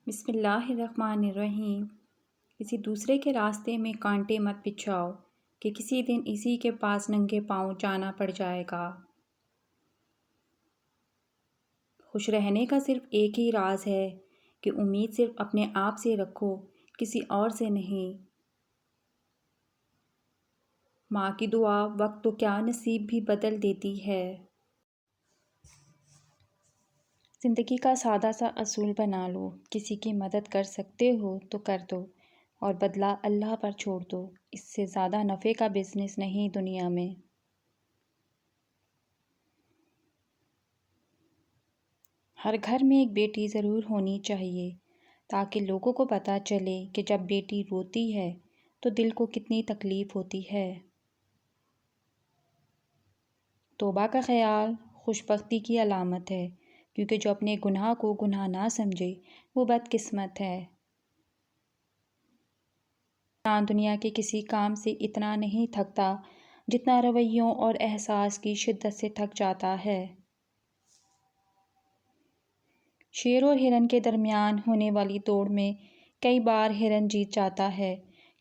بسم اللہ الرحمن الرحیم۔ کسی دوسرے کے راستے میں کانٹے مت بچھاؤ کہ کسی دن اسی کے پاس ننگے پاؤں جانا پڑ جائے گا۔ خوش رہنے کا صرف ایک ہی راز ہے کہ امید صرف اپنے آپ سے رکھو، کسی اور سے نہیں۔ ماں کی دعا وقت تو کیا نصیب بھی بدل دیتی ہے۔ زندگی کا سادہ سا اصول بنا لو، کسی کی مدد کر سکتے ہو تو کر دو اور بدلہ اللہ پر چھوڑ دو۔ اس سے زیادہ نفع کا بزنس نہیں دنیا میں۔ ہر گھر میں ایک بیٹی ضرور ہونی چاہیے تاکہ لوگوں کو پتہ چلے کہ جب بیٹی روتی ہے تو دل کو کتنی تکلیف ہوتی ہے۔ توبہ کا خیال خوش بختی کی علامت ہے، کیونکہ جو اپنے گناہ کو گناہ نہ سمجھے وہ بدقسمت ہے۔ انسان دنیا کے کسی کام سے اتنا نہیں تھکتا جتنا رویوں اور احساس کی شدت سے تھک جاتا ہے۔ شیر اور ہرن کے درمیان ہونے والی دوڑ میں کئی بار ہرن جیت جاتا ہے،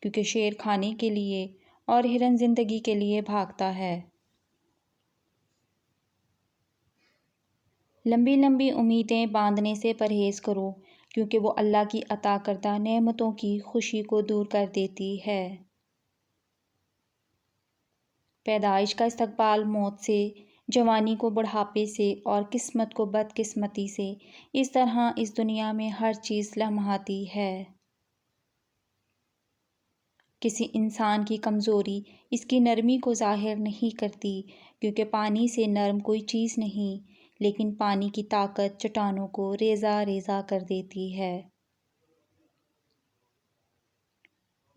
کیونکہ شیر کھانے کے لیے اور ہرن زندگی کے لیے بھاگتا ہے۔ لمبی لمبی امیدیں باندھنے سے پرہیز کرو، کیونکہ وہ اللہ کی عطا کردہ نعمتوں کی خوشی کو دور کر دیتی ہے۔ پیدائش کا استقبال موت سے، جوانی کو بڑھاپے سے اور قسمت کو بدقسمتی سے، اس طرح اس دنیا میں ہر چیز لمحاتی ہے۔ کسی انسان کی کمزوری اس کی نرمی کو ظاہر نہیں کرتی، کیونکہ پانی سے نرم کوئی چیز نہیں، لیکن پانی کی طاقت چٹانوں کو ریزہ ریزہ کر دیتی ہے۔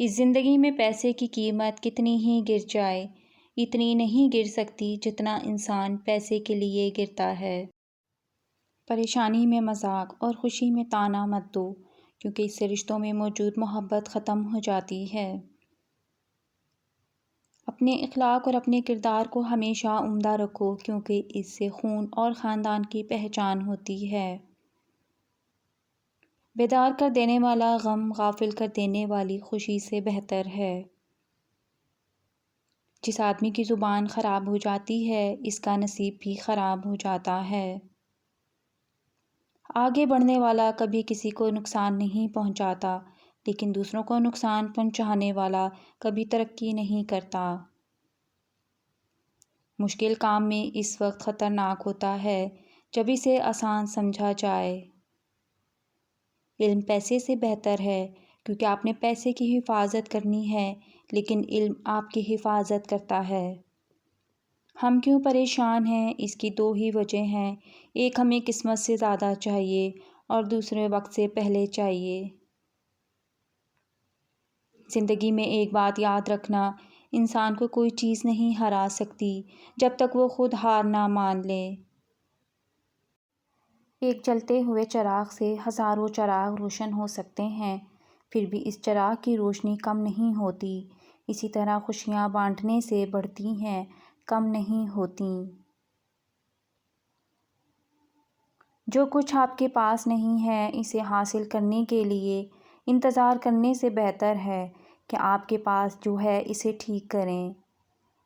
اس زندگی میں پیسے کی قیمت کتنی ہی گر جائے، اتنی نہیں گر سکتی جتنا انسان پیسے کے لیے گرتا ہے۔ پریشانی میں مذاق اور خوشی میں طعنہ مت دو، کیونکہ اس سے رشتوں میں موجود محبت ختم ہو جاتی ہے۔ اپنے اخلاق اور اپنے کردار کو ہمیشہ عمدہ رکھو، کیونکہ اس سے خون اور خاندان کی پہچان ہوتی ہے۔ بیدار کر دینے والا غم غافل کر دینے والی خوشی سے بہتر ہے۔ جس آدمی کی زبان خراب ہو جاتی ہے، اس کا نصیب بھی خراب ہو جاتا ہے۔ آگے بڑھنے والا کبھی کسی کو نقصان نہیں پہنچاتا، لیکن دوسروں کو نقصان پہنچانے والا کبھی ترقی نہیں کرتا۔ مشکل کام میں اس وقت خطرناک ہوتا ہے جب اسے آسان سمجھا جائے۔ علم پیسے سے بہتر ہے، کیونکہ آپ نے پیسے کی حفاظت کرنی ہے، لیکن علم آپ کی حفاظت کرتا ہے۔ ہم کیوں پریشان ہیں؟ اس کی دو ہی وجہ ہیں، ایک ہمیں قسمت سے زیادہ چاہیے اور دوسرے وقت سے پہلے چاہیے۔ زندگی میں ایک بات یاد رکھنا، انسان کو کوئی چیز نہیں ہرا سکتی جب تک وہ خود ہار نہ مان لے۔ ایک جلتے ہوئے چراغ سے ہزاروں چراغ روشن ہو سکتے ہیں، پھر بھی اس چراغ کی روشنی کم نہیں ہوتی۔ اسی طرح خوشیاں بانٹنے سے بڑھتی ہیں، کم نہیں ہوتیں۔ جو کچھ آپ کے پاس نہیں ہے، اسے حاصل کرنے کے لیے انتظار کرنے سے بہتر ہے کہ آپ کے پاس جو ہے اسے ٹھیک کریں۔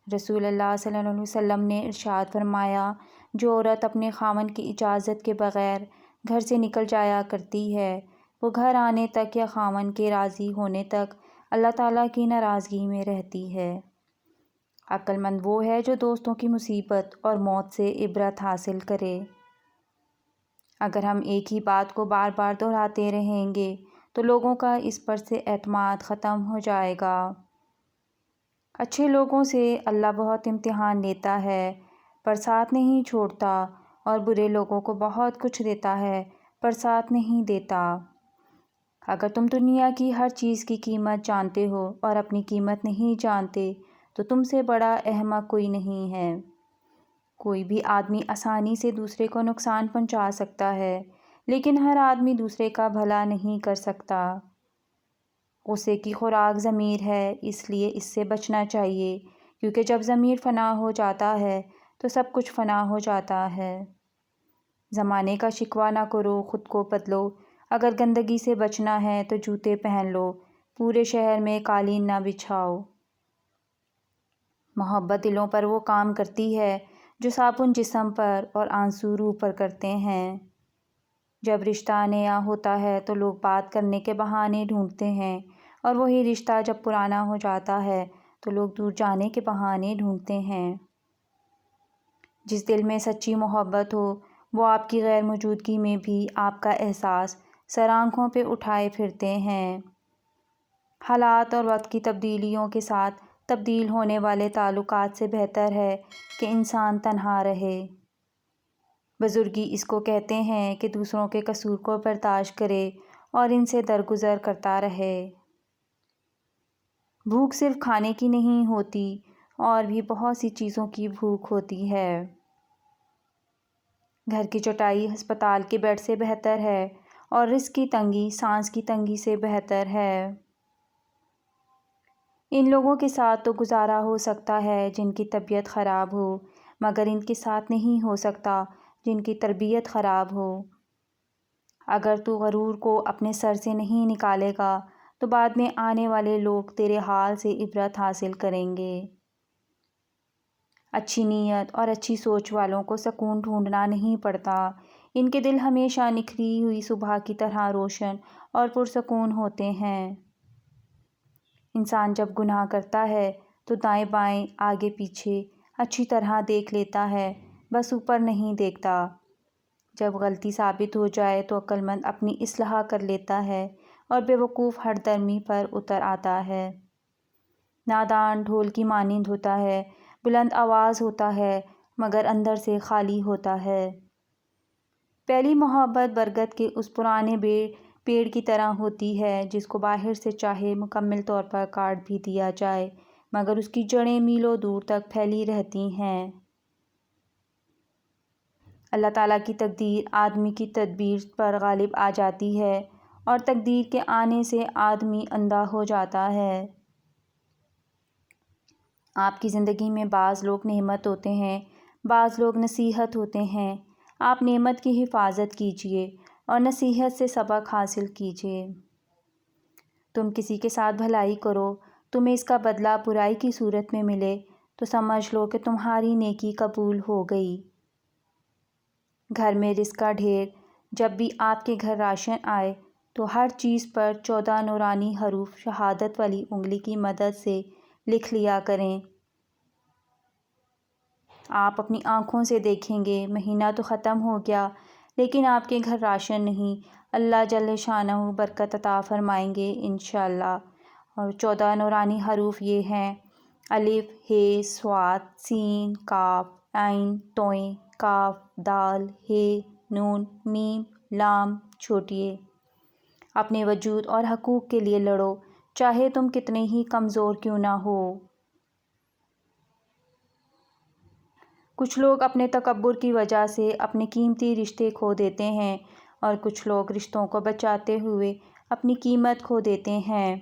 رسول اللہ صلی اللہ علیہ وسلم نے ارشاد فرمایا، جو عورت اپنے خاوند کی اجازت کے بغیر گھر سے نکل جایا کرتی ہے، وہ گھر آنے تک یا خاوند کے راضی ہونے تک اللہ تعالیٰ کی ناراضگی میں رہتی ہے۔ عقل مند وہ ہے جو دوستوں کی مصیبت اور موت سے عبرت حاصل کرے۔ اگر ہم ایک ہی بات کو بار بار دہراتے رہیں گے تو لوگوں کا اس پر سے اعتماد ختم ہو جائے گا۔ اچھے لوگوں سے اللہ بہت امتحان لیتا ہے پر ساتھ نہیں چھوڑتا، اور برے لوگوں کو بہت کچھ دیتا ہے پر ساتھ نہیں دیتا۔ اگر تم دنیا کی ہر چیز کی قیمت جانتے ہو اور اپنی قیمت نہیں جانتے تو تم سے بڑا احمق کوئی نہیں ہے۔ کوئی بھی آدمی آسانی سے دوسرے کو نقصان پہنچا سکتا ہے، لیکن ہر آدمی دوسرے کا بھلا نہیں کر سکتا۔ غصے کی خوراک ضمیر ہے، اس لیے اس سے بچنا چاہیے، کیونکہ جب ضمیر فنا ہو جاتا ہے تو سب کچھ فنا ہو جاتا ہے۔ زمانے کا شکوہ نہ کرو، خود کو بدلو، اگر گندگی سے بچنا ہے تو جوتے پہن لو، پورے شہر میں قالین نہ بچھاؤ۔ محبت دلوں پر وہ کام کرتی ہے جو صابن جسم پر اور آنسو روح پر کرتے ہیں۔ جب رشتہ نیا ہوتا ہے تو لوگ بات کرنے کے بہانے ڈھونڈتے ہیں، اور وہی رشتہ جب پرانا ہو جاتا ہے تو لوگ دور جانے کے بہانے ڈھونڈتے ہیں۔ جس دل میں سچی محبت ہو وہ آپ کی غیر موجودگی میں بھی آپ کا احساس سر آنکھوں پہ اٹھائے پھرتے ہیں۔ حالات اور وقت کی تبدیلیوں کے ساتھ تبدیل ہونے والے تعلقات سے بہتر ہے کہ انسان تنہا رہے۔ بزرگی اس کو کہتے ہیں کہ دوسروں کے قصور کو برداشت کرے اور ان سے درگزر کرتا رہے۔ بھوک صرف کھانے کی نہیں ہوتی، اور بھی بہت سی چیزوں کی بھوک ہوتی ہے۔ گھر کی چٹائی ہسپتال کے بیڈ سے بہتر ہے، اور رزق کی تنگی سانس کی تنگی سے بہتر ہے۔ ان لوگوں کے ساتھ تو گزارا ہو سکتا ہے جن کی طبیعت خراب ہو، مگر ان کے ساتھ نہیں ہو سکتا جن کی تربیت خراب ہو۔ اگر تو غرور کو اپنے سر سے نہیں نکالے گا تو بعد میں آنے والے لوگ تیرے حال سے عبرت حاصل کریں گے۔ اچھی نیت اور اچھی سوچ والوں کو سکون ڈھونڈنا نہیں پڑتا، ان کے دل ہمیشہ نکھری ہوئی صبح کی طرح روشن اور پرسکون ہوتے ہیں۔ انسان جب گناہ کرتا ہے تو دائیں بائیں آگے پیچھے اچھی طرح دیکھ لیتا ہے، بس اوپر نہیں دیکھتا۔ جب غلطی ثابت ہو جائے تو عقل مند اپنی اصلاح کر لیتا ہے اور بے وقوف ہر درمی پر اتر آتا ہے۔ نادان ڈھول کی مانند ہوتا ہے، بلند آواز ہوتا ہے مگر اندر سے خالی ہوتا ہے۔ پہلی محبت برگد کے اس پرانے پیڑ کی طرح ہوتی ہے جس کو باہر سے چاہے مکمل طور پر کاٹ بھی دیا جائے مگر اس کی جڑیں میلوں دور تک پھیلی رہتی ہیں۔ اللہ تعالیٰ کی تقدیر آدمی کی تدبیر پر غالب آ جاتی ہے، اور تقدیر کے آنے سے آدمی اندھا ہو جاتا ہے۔ آپ کی زندگی میں بعض لوگ نعمت ہوتے ہیں، بعض لوگ نصیحت ہوتے ہیں۔ آپ نعمت کی حفاظت کیجیے اور نصیحت سے سبق حاصل کیجیے۔ تم کسی کے ساتھ بھلائی کرو، تمہیں اس کا بدلہ برائی کی صورت میں ملے تو سمجھ لو کہ تمہاری نیکی قبول ہو گئی۔ گھر میں رزق کا ڈھیر، جب بھی آپ کے گھر راشن آئے تو ہر چیز پر 14 نورانی حروف شہادت والی انگلی کی مدد سے لکھ لیا کریں۔ آپ اپنی آنکھوں سے دیکھیں گے مہینہ تو ختم ہو گیا لیکن آپ کے گھر راشن نہیں، اللہ جل شانہ برکت عطا فرمائیں گے انشاءاللہ۔ اور 14 نورانی حروف یہ ہیں: الف، ہ، صاد، سین، کاف، عین، تویں، کاف، دال، ہ، نون، میم، لام، چھوٹیے۔ اپنے وجود اور حقوق کے لیے لڑو، چاہے تم کتنے ہی کمزور کیوں نہ ہو۔ کچھ لوگ اپنے تکبر کی وجہ سے اپنے قیمتی رشتے کھو دیتے ہیں، اور کچھ لوگ رشتوں کو بچاتے ہوئے اپنی قیمت کھو دیتے ہیں۔